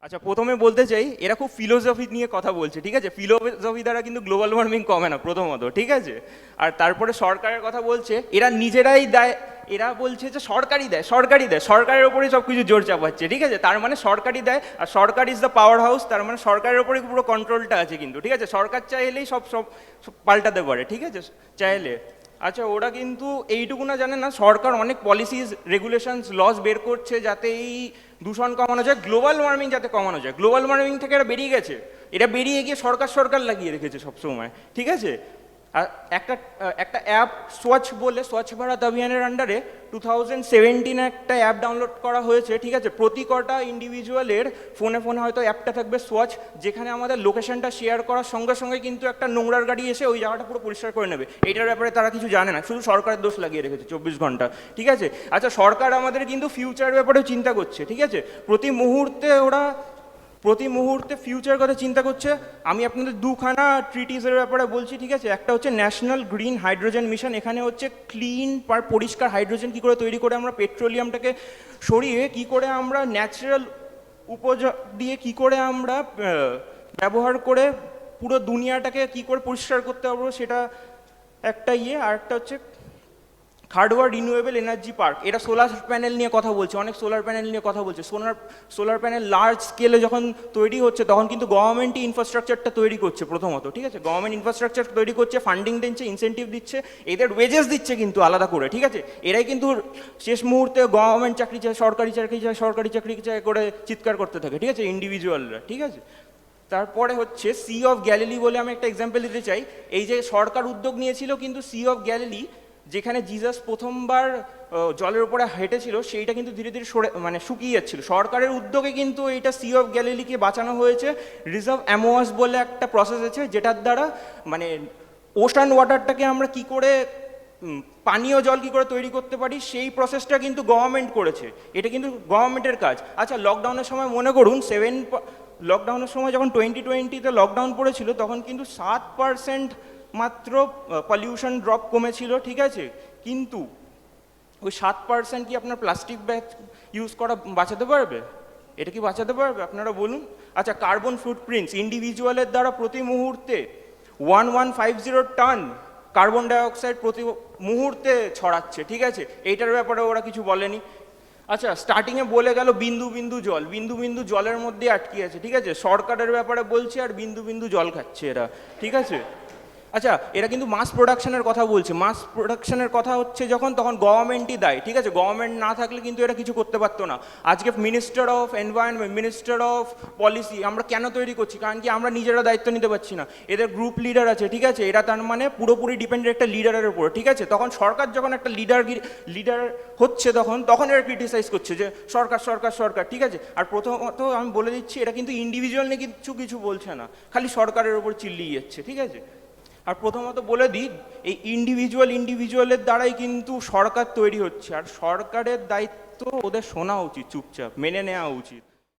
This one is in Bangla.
আচ্ছা, প্রথমে বলতে চাই এরা খুব ফিলোসফি নিয়ে কথা বলছে, ঠিক আছে? ফিলোসফি দ্বারা কিন্তু গ্লোবাল ওয়ার্মিং কমে না প্রথমত, ঠিক আছে? আর তারপরে সরকারের কথা বলছে, এরা নিজেরাই দেয়। এরা বলছে যে সরকারই দেয়, সরকারই দেয়, সরকারের ওপরেই সব কিছু জোর চাপাচ্ছে, ঠিক আছে? তার মানে সরকারই দেয়, আর সরকার ইজ দ্য পাওয়ার হাউস, তার মানে সরকারের ওপরেই পুরো কন্ট্রোলটা আছে কিন্তু, ঠিক আছে? সরকার চাইলেই সব সব সব পাল্টাতে পারে, ঠিক আছে? চাইলে। আচ্ছা, ওরা কিন্তু এইটুকু না জানে না, সরকার অনেক পলিসিস, রেগুলেশনস, লস বের করছে যাতে এই দূষণ কমানো যায়, গ্লোবাল ওয়ার্মিং যাতে কমানো যায়। গ্লোবাল ওয়ার্মিং থেকে এরা বেরিয়ে গেছে, এরা বেরিয়ে গিয়ে সরকার সরকার লাগিয়ে রেখেছে সবসময়, ঠিক আছে? আর একটা একটা অ্যাপ স্বচ্ছ বলে, স্বচ্ছ ভারত অভিযানের আন্ডারে 2017 একটা অ্যাপ ডাউনলোড করা হয়েছে, ঠিক আছে? প্রতি কটা ইন্ডিভিজুয়ালের ফোনে ফোনে হয়তো অ্যাপটা থাকবে স্বচ্ছ, যেখানে আমাদের লোকেশনটা শেয়ার করার সঙ্গে সঙ্গে কিন্তু একটা নোংরার গাড়ি এসে ওই জায়গাটা পুরো পরিষ্কার করে নেবে। এইটার ব্যাপারে তারা কিছু জানে না, শুধু সরকারের দোষ লাগিয়ে রেখেছে 24 ঘন্টা, ঠিক আছে? আচ্ছা, সরকার আমাদের কিন্তু ফিউচার ব্যাপারেও চিন্তা করছে, ঠিক আছে? প্রতি মুহূর্তে ফিউচার কথা চিন্তা করছে। আমি আপনাদের দুখানা ট্রিটিসের ব্যাপারে বলছি, ঠিক আছে? একটা হচ্ছে ন্যাশনাল গ্রিন হাইড্রোজেন মিশন, এখানে হচ্ছে ক্লিন পরিষ্কার হাইড্রোজেন কী করে তৈরি করে আমরা পেট্রোলিয়ামটাকে সরিয়ে কী করে আমরা ন্যাচারাল দিয়ে কী করে আমরা ব্যবহার করে পুরো দুনিয়াটাকে কী করে পরিষ্কার করতে পারবো, সেটা একটা আর একটা হচ্ছে খারডোয়া রিনিউয়েবল এনার্জি পার্ক। এটা সোলার প্যানেল নিয়ে কথা বলছে, অনেক সোলার প্যানেল নিয়ে কথা বলছে। সোলার প্যানেল লার্জ স্কেলে যখন তৈরি হচ্ছে তখন কিন্তু গভর্নমেন্টই ইনফ্রাস্ট্রাকচারটা তৈরি করছে প্রথমত, ঠিক আছে? গভর্নমেন্ট ইনফ্রাস্ট্রাকচার তৈরি করছে, ফান্ডিং দিচ্ছে, ইনসেন্টিভ দিচ্ছে, এদের ওয়েজেস দিচ্ছে কিন্তু আলাদা করে, ঠিক আছে? এরাই কিন্তু শেষ মুহূর্তে গভর্নমেন্ট চাকরি চায়, সরকারি চাকরি চায়, সরকারি চাকরি চায় করে চিৎকার করতে থাকে, ঠিক আছে? ইন্ডিভিজুয়ালরা, ঠিক আছে? তারপরে হচ্ছে সি অফ গ্যালিলি বলে আমি একটা এক্সাম্পল দিতে চাই। এই যে সরকার উদ্যোগ নিয়েছিল কিন্তু সি অফ গ্যালিলি, যেখানে জিজাস প্রথমবার জলের উপরে হেঁটেছিল, সেইটা কিন্তু ধীরে ধীরে শুকিয়ে যাচ্ছিল। সরকারের উদ্যোগে কিন্তু এইটা সি অফ গ্যালিলিকে বাঁচানো হয়েছে। রিজার্ভ অ্যামোয়াস বলে একটা প্রসেস আছে, যেটার দ্বারা মানে ওশান ওয়াটারটাকে আমরা কি করে পানীয় জল কী করে তৈরি করতে পারি, সেই প্রসেসটা কিন্তু গভর্নমেন্ট করেছে। এটা কিন্তু গভর্নমেন্টের কাজ। আচ্ছা, লকডাউনের সময় মনে করুন লকডাউনের সময় যখন 2020-তে লকডাউন পড়েছিল, তখন কিন্তু 7% মাত্র পলিউশন ড্রপ কমেছিল, ঠিক আছে? কিন্তু ওই 7% কি আপনার প্লাস্টিক ব্যাগ ইউজ করা বাঁচাতে পারবে? এটা কি বাঁচাতে পারবে, আপনারা বলুন? আচ্ছা, কার্বন ফুটপ্রিন্টস, ইন্ডিভিজুয়ালের দ্বারা প্রতি মুহূর্তে 1150 টন কার্বন ডাইঅক্সাইড প্রতি মুহূর্তে ছড়াচ্ছে, ঠিক আছে? এইটার ব্যাপারে ওরা কিছু বলেনি। আচ্ছা, স্টার্টিংয়ে বলে গেল বিন্দু বিন্দু জল, বিন্দু বিন্দু জলের মধ্যে আটকে আছে, ঠিক আছে? সরকারের ব্যাপারে বলছে আর বিন্দু বিন্দু জল খাচ্ছে এরা, ঠিক আছে? আচ্ছা, এরা কিন্তু মাস প্রোডাকশনের কথা বলছে। মাস প্রোডাকশনের কথা হচ্ছে যখন, তখন গভর্নমেন্টই দেয়, ঠিক আছে? গভর্নমেন্ট না থাকলে কিন্তু এরা কিছু করতে পারতো না। আজকে minister of environment, minister of policy আমরা কেন তৈরি করছি? কারণ কি আমরা নিজেরা দায়িত্ব নিতে পারছি না। এদের গ্রুপ লিডার আছে, ঠিক আছে? এরা তার মানে পুরোপুরি ডিপেন্ডেন্ট একটা লিডারের উপর, ঠিক আছে? তখন সরকার যখন একটা লিডার হচ্ছে, তখন এরা ক্রিটিসাইজ করছে যে সরকার সরকার সরকার, ঠিক আছে? আর প্রথমত আমি বলে দিচ্ছি, এটা কিন্তু ইন্ডিভিজুয়াল নিয়ে কিছু বলছে না, খালি সরকারের উপর চিল্লিয়ে যাচ্ছে, ঠিক আছে? আর প্রথমত বলে দিই, এই ইন্ডিভিজুয়ালের দ্বারাই কিন্তু সরকার তৈরি হচ্ছে, আর সরকারের দায়িত্ব ওদের শোনা উচিত, চুপচাপ মেনে নেওয়া উচিত।